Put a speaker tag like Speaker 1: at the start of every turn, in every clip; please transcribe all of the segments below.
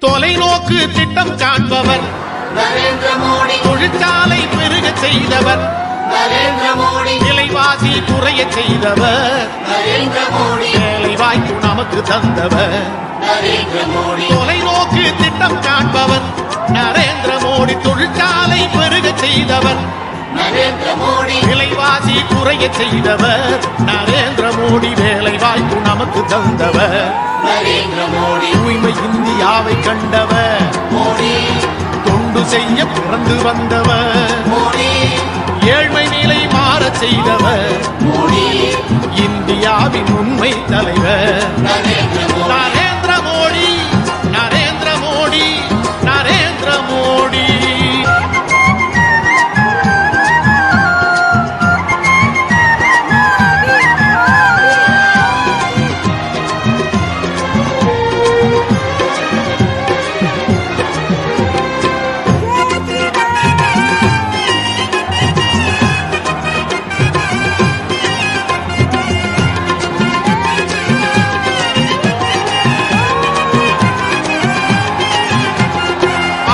Speaker 1: தொலைநோக்கு திட்டம் காண்பவர்
Speaker 2: நரேந்திர மோடி.
Speaker 1: தொழிற்சாலை பெருக செய்தவர்
Speaker 2: நரேந்திர மோடி.
Speaker 1: விலைவாசி குறைய செய்தவர்
Speaker 2: நரேந்திர மோடி.
Speaker 1: வேலை வாய்ப்பு நமக்கு தந்தவர்
Speaker 2: நரேந்திர மோடி.
Speaker 1: தொலைநோக்கு திட்டம் காண்பவர் நரேந்திர மோடி தொழிற்சாலை பெருக செய்தவர்
Speaker 2: நரேந்திர மோடி.
Speaker 1: விலைவாசி குறைய செய்தவர் நரேந்திர மோடி வேலை வாய்ப்பு நமக்கு தந்தவர்
Speaker 2: நரேந்திர மோடி.
Speaker 1: தூய்மை இந்தியாவை கண்டவர்
Speaker 2: மோடி.
Speaker 1: தொண்டு செய்ய பிறந்து வந்தவர்
Speaker 2: மோடி.
Speaker 1: ஏழ்மை நிலை மாற செய்தவர்
Speaker 2: மோடி.
Speaker 1: இந்தியாவின் உண்மை தலைவர்
Speaker 2: நரேந்திர மோடி.
Speaker 1: நரேந்திர மோடி நரேந்திர மோடி நரேந்திர மோடி.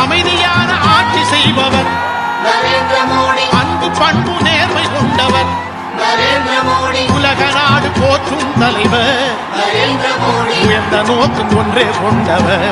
Speaker 1: அமைதியான ஆட்சி செய்பவர்
Speaker 2: நரேந்திர மோடி.
Speaker 1: அன்பு பண்பு நேர்மை கொண்டவர்
Speaker 2: நரேந்திர மோடி.
Speaker 1: உலக நாடு போற்றும் தலைவர்
Speaker 2: நரேந்திர மோடி.
Speaker 1: உயர்ந்த நோக்கம் ஒன்றே கொண்டவர்